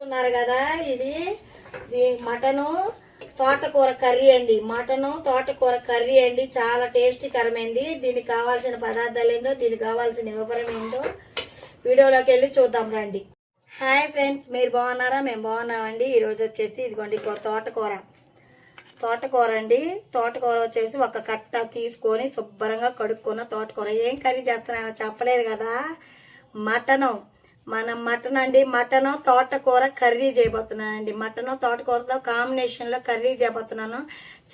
ఉన్నారు కదా ఇది మటను తోటకూర కర్రీ అండి. మటను తోటకూర కర్రీ అండి. చాలా టేస్టీకరమైంది. దీనికి కావాల్సిన పదార్థాలు ఏందో, దీనికి కావాల్సిన వివరం ఏందో వీడియోలోకి వెళ్ళి చూద్దాం రండి. హాయ్ ఫ్రెండ్స్, మీరు బాగున్నారా? మేము బాగున్నామండి. ఈరోజు వచ్చేసి ఇదిగోండి తోటకూర అండి. తోటకూర వచ్చేసి ఒక కట్ట తీసుకొని శుభ్రంగా కడుక్కున్న తోటకూర. ఏం కర్రీ చేస్తున్నానో చెప్పలేదు కదా, మటన్ అండి. మటను తోటకూర కర్రీ చేయబోతున్నానండి. మటను తోటకూరతో కాంబినేషన్లో కర్రీ చేయబోతున్నాను.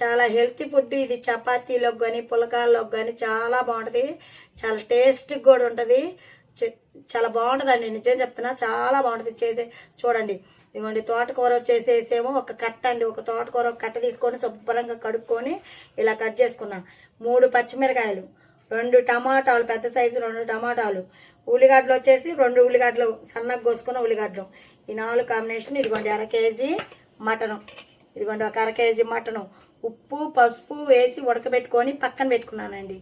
చాలా హెల్తీ ఫుడ్ ఇది. చపాతీలోకి కానీ పులకాల్లోకి కానీ చాలా బాగుంటుంది. చాలా టేస్ట్గా కూడా ఉంటుంది. చాలా బాగుంటుందండి, నిజం చెప్తున్నా, చాలా బాగుంటుంది. చూడండి, ఇదిగోండి తోటకూర వచ్చేసేమో ఒక కట్ట అండి. ఒక తోటకూర ఒక కట్ట తీసుకొని శుభ్రంగా కడుక్కొని ఇలా కట్ చేసుకున్నాం. 3 పచ్చిమిరకాయలు, 2 టమాటాలు, పెద్ద సైజు 2 టమాటాలు, ఉల్లిగడ్డలు వచ్చేసి 2 ఉల్లిగడ్డలు సన్నగా కోసుకున్న ఉల్లిగడ్డలు. ఈ 4 కాంబినేషన్. ఇదిగోండి 1/2 కేజీ మటను. ఇదిగోండి ఒక 1/2 కేజీ మటను. ఉప్పు పసుపు వేసి ఉడకబెట్టుకొని పక్కన పెట్టుకున్నానండి.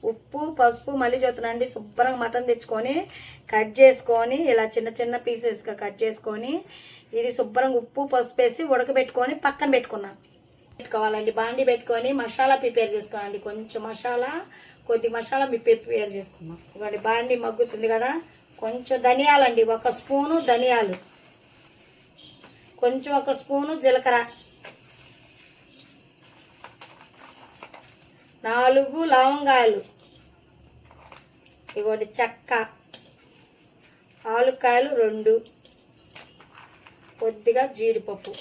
ఉప్పు పసుపు మళ్ళీ చెప్తున్నానండి. శుభ్రంగా మటన్ తెచ్చుకొని కట్ చేసుకొని ఇలా చిన్న చిన్న పీసెస్గా కట్ చేసుకొని ఇది శుభ్రంగా ఉప్పు పసుపు వేసి ఉడకబెట్టుకొని పక్కన పెట్టుకోవాలండి. బాండి పెట్టుకొని మసాలా ప్రిపేర్ చేసుకోవాలండి. కొంచెం మసాలా, కొద్ది మసాలా ప్రిపేర్ చేసుకున్నాం. ఇవ్వండి బాండి మగ్గుతుంది కదా, కొంచెం ధనియాలండి, 1 స్పూను ధనియాలు, కొంచెం 1 స్పూను జీలకర్ర, 4 లవంగాలు, ఇవ్వండి చెక్క, ఆలుకాయలు 2, కొద్దిగా జీడిపప్పు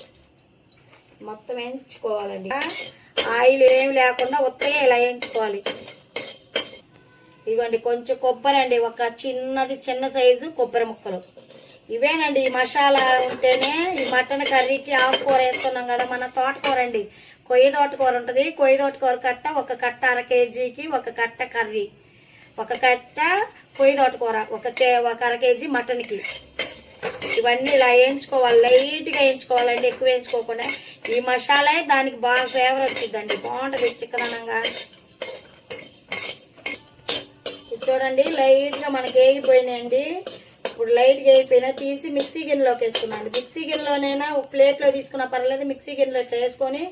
మొత్తం వేయించుకోవాలండి. ఆయిల్ ఏమి లేకుండా ఉత్తగా ఇలా వేయించుకోవాలి. ఇవ్వండి కొంచెం కొబ్బరి అండి, ఒక చిన్న సైజు కొబ్బరి ముక్కలు. ఇవేనండి ఈ మసాలా ఉంటేనే ఈ మటన్ కర్రీకి. ఆకుకూర వేస్తున్నాం కదా, మన తోటకూర అండి, కొయ్య తోటకూర ఉంటుంది. కొయ్య తోటకూర కట్ట, ఒక కట్ట 1/2 కేజీకి ఒక కట్ట కర్రీ, ఒక కట్ట కొయ్య తోటకూర, ఒక 1/2 కేజీ మటన్కి. ఇవన్నీ ఇలా వేయించుకోవాలి, లైట్గా వేయించుకోవాలండి, ఎక్కువ వేయించుకోకుండా. ఈ మసాలా దానికి బాగా ఫ్లేవర్ వచ్చిందండి, బాగుంటుంది చిక్కదనంగా. చూడండి లైట్గా మనకి వేగిపోయినాయండి. ఇప్పుడు లైట్గా వేగిపోయినా తీసి మిక్సీ గిన్నెలోకి వేసుకున్నాను. మిక్సీ గిన్నెలోనైనా ఒక ప్లేట్లో తీసుకున్నా పర్లేదు, మిక్సీ గిన్నెలోకి వేసుకొని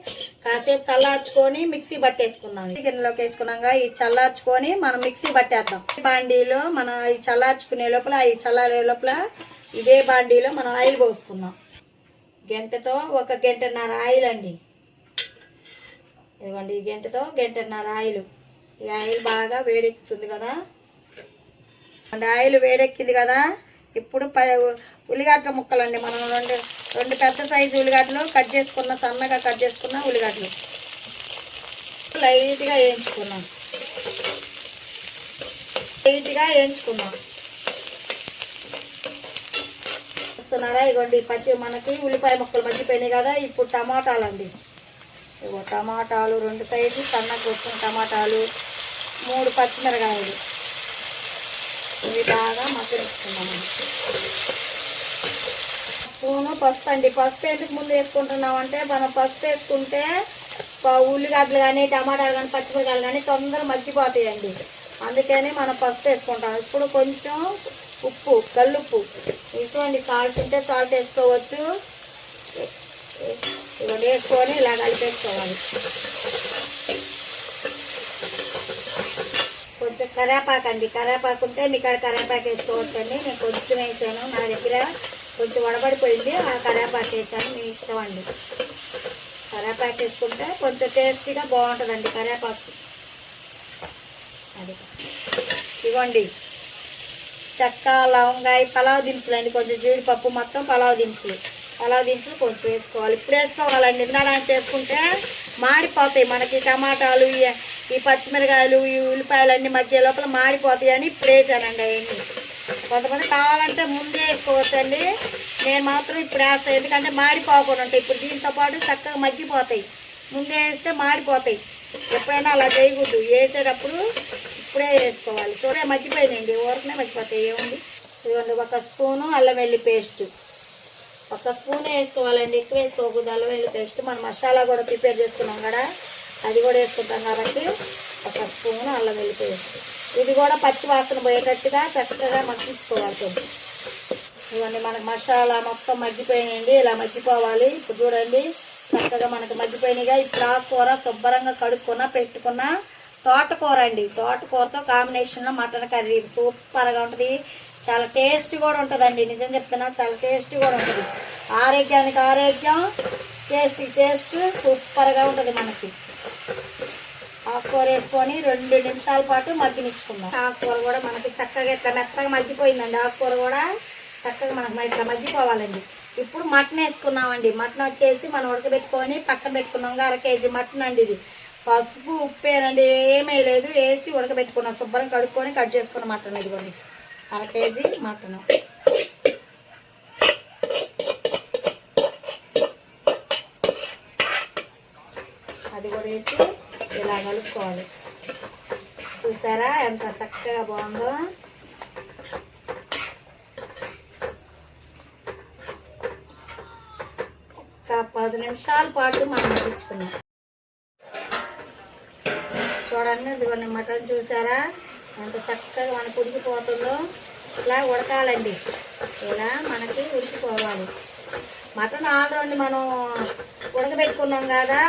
కాసేపు చల్లార్చుకొని మిక్సీ పట్టేసుకున్నాం. మిక్సీ గిన్నెలోకి వేసుకున్నాక ఈ చల్లార్చుకొని మనం మిక్సీ పట్టేద్దాం. బాండీలో మనం ఈ చల్లార్చుకునే లోపల, ఈ చల్లారే లోపల ఇదే బాండీలో మనం ఆయిల్ పోసుకుందాం. గంటతో 1 గంటన్నర ఆయిల్ అండి. ఇదిగోండి ఈ గంటతో 1 గంటన్నర ఆయిల్. ఈ ఆయిల్ బాగా వేడెక్కుతుంది కదా, ఆయిల్ వేడెక్కింది కదా. ఇప్పుడు ఉల్లిగడ్డ ముక్కలండి. మనం 2 పెద్ద సైజు ఉల్లిగడ్డలు కట్ చేసుకున్న, సన్నగా కట్ చేసుకున్న ఉల్లిగడ్డలు లైట్గా వేయించుకున్నాం. చూస్తున్నారా, ఇగోండి మనకి ఉల్లిపాయ ముక్కలు మగ్గిపోయినాయి కదా. ఇప్పుడు టమాటాలండి. ఇగో టమాటాలు 2 సైజు సన్నగా కోసుకున్న టమాటాలు, 3 పచ్చిమిరకాయలు, ఇవి బాగా మగ్గించుకున్నాము. స్పూను పసుపు అండి. పసుపు ఎందుకు ముందు వేసుకుంటున్నామంటే, మనం పసుపు వేసుకుంటే ఉల్లిగడ్డలు కానీ టమాటాలు కానీ పచ్చిమిరకాయలు కానీ తొందరగా మగ్గిపోతాయండి. అందుకని మనం పసుపు వేసుకుంటాం. ఇప్పుడు కొంచెం ఉప్పు, కల్లుప్పు వేసుకోండి. సాల్ట్ ఉంటే సాల్ట్ వేసుకోవచ్చు. ఇవన్నీ వేసుకొని ఇలా కలిపేసుకోవాలి. కొంచెం కరేపాకు అండి, కరేపాకు ఉంటే మీకు కరేపాకు వేసుకోవచ్చు అండి. నేను కొంచెం వేసాను, నా దగ్గర కొంచెం వడబడిపోయింది, ఆ కరేపాకు వేసాను, మీ ఇష్టం అండి. కరేపాకు వేసుకుంటే కొంచెం టేస్టీగా బాగుంటుందండి కరేపాకు. అది ఇవ్వండి చెక్క, లవంగాయ, పలావ్ దినుసులు అండి, కొంచెం జీడిపప్పు, మొత్తం పలావ్ దినుసులు కొంచెం వేసుకోవాలి. ఇప్పుడు వేసుకోవాలండి, ఇందాక చేసుకుంటే మాడిపోతాయి మనకి. టమాటాలు, ఈ పచ్చిమిరకాయలు, ఈ ఉల్లిపాయలు అన్నీ మధ్య లోపల మాడిపోతాయి అని ఇప్పుడు వేసానండి. అవన్నీ కొంతమంది కావాలంటే ముందే వేసుకోవచ్చండి. నేను మాత్రం ఇప్పుడు వేస్తాను, ఎందుకంటే మాడిపోకుండా ఉంటాయి. ఇప్పుడు దీంతో పాటు చక్కగా మగ్గిపోతాయి. ముందే వేస్తే మాడిపోతాయి. ఎప్పుడైనా అలా చేయకూడదు, వేసేటప్పుడు ఇప్పుడే వేసుకోవాలి. చూడే మగ్గిపోయినాయండి, ఊరకనే మగ్గిపోతాయి. ఏముంది, ఇదిగోండి 1 స్పూను అల్లం వెల్లుల్లి పేస్ట్, 1 స్పూన్ వేసుకోవాలండి, ఎక్కువ వేసుకోకూడదు. అల్లం వెల్లుల్లి పేస్ట్ మనం మసాలా కూడా ప్రిపేర్ చేసుకున్నాం కదా, అది కూడా వేసుకుంటాం కాబట్టి 1 స్పూను అల్లం వెల్లుల్లి పేస్ట్. ఇది కూడా పచ్చి వాసన పోయేటట్టుగా చక్కగా మగ్గించుకోవాలి. కొంచెం ఇవన్నీ మనకు మసాలా మొత్తం మగ్గిపోయినాయండి. ఇలా మగ్గిపోవాలి. ఇప్పుడు చూడండి చక్కగా మనకు మగ్గిపోయినాయిగా. ఇప్పుడు ఆకుకూర శుభ్రంగా కడుక్కున్న పెట్టుకున్న తోటకూర అండి. తోటకూరతో కాంబినేషన్లో మటన్ కర్రీ సూపర్గా ఉంటుంది. చాలా టేస్ట్ కూడా ఉంటుందండి. నిజం చెప్తున్నా, చాలా టేస్ట్ కూడా ఉంటుంది. ఆరోగ్యానికి ఆరోగ్యం, టేస్ట్కి టేస్ట్ సూపర్గా ఉంటుంది. మనకి ఆకుకూర వేసుకొని 2 నిమిషాల పాటు మగ్గినిచ్చుకుందాం. ఆకుకూర కూడా మనకి చక్కగా ఇట్లా మెత్తగా మగ్గిపోయిందండి. ఆకుకూర కూడా చక్కగా మనకు ఇట్లా మగ్గిపోవాలండి. ఇప్పుడు మటన్ వేసుకున్నామండి. మటన్ వచ్చేసి మనం ఉడకబెట్టుకొని పక్కన పెట్టుకున్నాం. 1/2 కేజీ మటన్ అండి. ఇది పసుపు ఉప్పేనండి, ఏమీ లేదు. వేసి ఉడకబెట్టుకున్నాం. శుభ్రం కడుక్కొని కట్ చేసుకున్న మటన్ ఇదిగోండి 1/2 కేజీ మటన్. అది కూడా వేసి ఇలా కలుపుకోవాలి. చూసారా ఎంత చక్కగా బాగుందో. ఒక 10 నిమిషాల పాటు మనం మగ్గించుకున్నాం. చూడండి ఇదిగోండి మటన్ చూసారా ఎంత చక్కగా మనకు ఉడికిపోతుందో. ఇలా ఉడకాలండి. ఇలా మనకి ఉడికిపోవాలి. మటన్ ఆల్రెడీ మనం ఉడకబెట్టుకున్నాం కదా,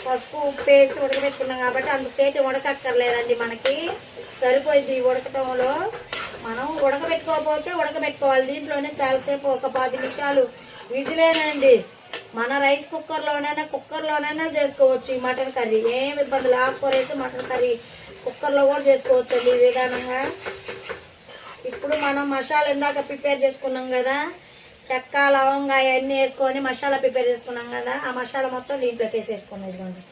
పసుపు ఉప్పు వేసి ఉడకబెట్టుకున్నాం కాబట్టి అంతసేపు ఉడకక్కర్లేదండి. మనకి సరిపోయింది ఉడకటంలో. మనం ఉడకబెట్టుకోకపోతే ఉడకబెట్టుకోవాలి. దీంట్లోనే చాలాసేపు ఒక 10 నిమిషాలు విజిలేనండి. మన రైస్ కుక్కర్లోనైనా చేసుకోవచ్చు ఈ మటన్ కర్రీ. ఏం ఇబ్బంది. ఆకుకూర అయితే మటన్ కర్రీ కుక్కర్లో కూడా చేసుకోవచ్చు అండి ఈ విధానంగా. ఇప్పుడు మనం మసాలా ఇందాక ప్రిపేర్ చేసుకున్నాం కదా, చెక్క లవంగా అవన్నీ వేసుకొని మసాలా ప్రిపేర్ చేసుకున్నాం కదా, ఆ మసాలా మొత్తం దీంట్లోకి వేసేసుకున్నాం. ఇదిగోండి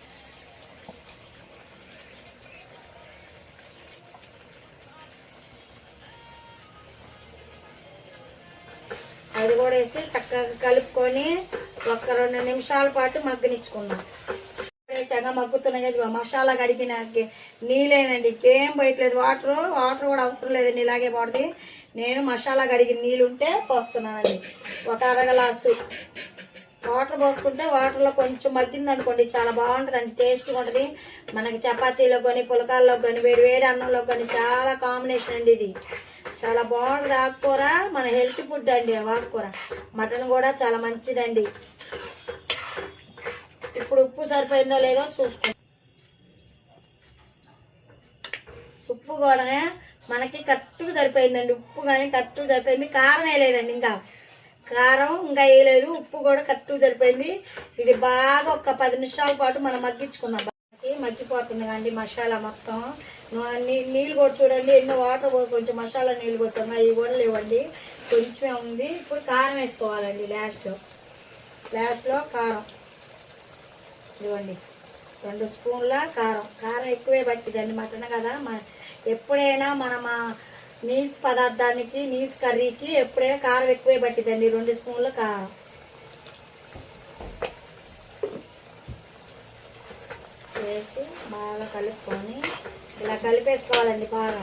అది కూడా వేసి చక్కగా కలుపుకొని ఒక 2 నిమిషాల పాటు మగ్గనిచ్చుకుందాం. వేసాక మగ్గుతున్నాయి కదా, మసాలా కడిగిన నీళ్ళేనండి, ఇంకేం పోయట్లేదు. వాటర్ కూడా అవసరం లేదండి, ఇలాగే పడుతుంది. నేను మసాలా కడిగిన నీళ్ళు ఉంటే పోస్తున్నానండి. ఒక 1/2 గ్లాసు వాటర్ పోసుకుంటే వాటర్లో కొంచెం మగ్గింది అనుకోండి చాలా బాగుంటుందండి, టేస్ట్గా ఉంటుంది. మనకి చపాతీలో కానీ పులకాల్లో కానీ వేడి అన్నంలో కానీ చాలా కాంబినేషన్ అండి. ఇది చాలా బాగుంటుంది. ఆకుకూర మన హెల్త్ ఫుడ్ అండి. ఆకుకూర మటన్ కూడా చాలా మంచిదండి. ఇప్పుడు ఉప్పు సరిపోయిందో లేదో చూసుకోండి. ఉప్పు కూడా మనకి కరెక్ట్గా సరిపోయిందండి. ఉప్పు కానీ కరెక్ట్గా సరిపోయింది. కారం వేయలేదండి, కారం ఇంకా వేయలేదు. ఉప్పు కూడా కరెక్ట్గా సరిపోయింది. ఇది బాగా ఒక 10 నిమిషాల పాటు మనం మగ్గించుకుందాం. మగ్గిపోతుంది కండి మసాలా మొత్తం. నీళ్ళు కూడా చూడండి ఎన్నో వాటర్ కొంచెం మసాలా నీళ్ళు పోస్తాం, అవి కూడా లేవండి, కొంచెమే ఉంది. ఇప్పుడు కారం వేసుకోవాలండి. లాస్ట్లో కారం ఇవ్వండి, 2 స్పూన్ల కారం ఎక్కువే పట్టిందండి. మటన్ కదా, ఎప్పుడైనా మనం నీసు పదార్థానికి నీసు కర్రీకి ఎప్పుడైనా కారం ఎక్కువే పట్టిందండి. 2 స్పూన్ల కారం వేసి బాగా కలుపుకొని ఇలా కలిపేసుకోవాలండి. బాగా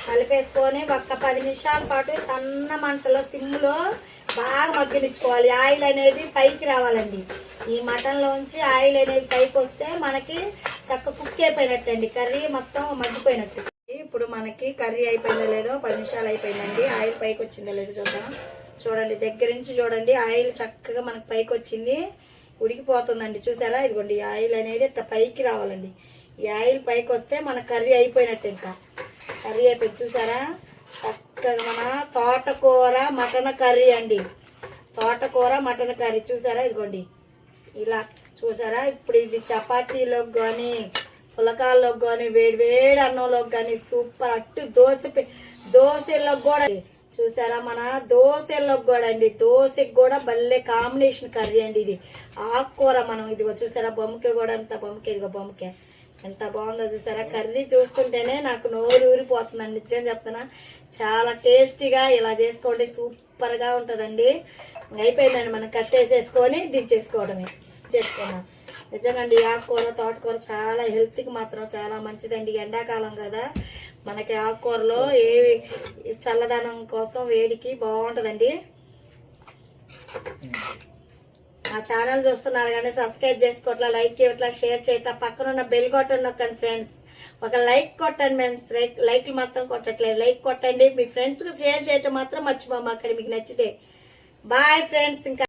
కలిపేసుకొని ఒక 10 నిమిషాల పాటు సన్న మంటలో సిమ్లో బాగా మగ్గనిచ్చుకోవాలి. ఆయిల్ అనేది పైకి రావాలండి. ఈ మటన్లోంచి ఆయిల్ అనేది పైకి వస్తే మనకి చక్క కుక్ అయిపోయినట్టు అండి, కర్రీ మొత్తం మగ్గిపోయినట్టు. ఇప్పుడు మనకి కర్రీ అయిపోయిందో లేదో 10 నిమిషాలు అయిపోయిందండి. ఆయిల్ పైకి వచ్చిందో లేదో చూద్దాం. చూడండి దగ్గర నుంచి చూడండి, ఆయిల్ చక్కగా మనకు పైకి వచ్చింది, ఉడికిపోతుందండి. చూసారా ఇదిగోండి, ఈ ఆయిల్ అనేది ఇట్లా పైకి రావాలండి. ఈ ఆయిల్ పైకి వస్తే మన కర్రీ అయిపోయినట్టు. ఇంకా కర్రీ అయిపోయింది. చూసారా చక్కగా మన తోటకూర మటన్ కర్రీ అండి. తోటకూర మటన్ కర్రీ చూసారా ఇదిగోండి ఇలా. చూసారా ఇప్పుడు ఇది చపాతీలోకి కానీ పులకాల్లోకి కానీ వేడి అన్నంలోకి కానీ సూపర్. అట్టు దోశలోకి కూడా చూసారా, మన దోశలోకి కూడా అండి, దోశకి కూడా భలే కాంబినేషన్ కర్రీ అండి ఇది. ఆకుకూర మనం ఇదిగో చూసారా, బొమ్మకే కూడా అంత ఇదిగో బొమ్మకే ఎంత బాగుందో చూసారా. కర్రీ చూస్తుంటేనే నాకు నోరు ఊరిపోతుందండి, నిజం చెప్తున్నా. చాలా టేస్టీగా ఇలా చేసుకోండి, సూపర్గా ఉంటుందండి. అయిపోయిందండి, మనం కట్టేసేసుకొని దించేసుకోవడమే చేసుకున్నాం. నిజంగా అండి ఆకుకూర తోటకూర చాలా హెల్త్కి మాత్రం చాలా మంచిదండి. ఎండాకాలం కదా, మనకి ఆకుకూరలో చల్లదనం కోసం వేడికి బాగుంటుందండి. ఆ ఛానల్ చూస్తున్నారు కానీ సబ్స్క్రైబ్ చేసుకోవట్లా, లైక్ చేయట్లా, షేర్ చేయట్లా, పక్కన ఉన్న బెల్ కొట్టండి నొక్కండి ఫ్రెండ్స్. ఒక లైక్ కొట్టండి ఫ్రెండ్స్. లైక్లు మాత్రం కొట్టట్లేదు. లైక్ కొట్టండి, మీ ఫ్రెండ్స్కి షేర్ చేయటం మాత్రం మర్చిపోమాకండి మీకు నచ్చితే. Bye friends. ఇంకా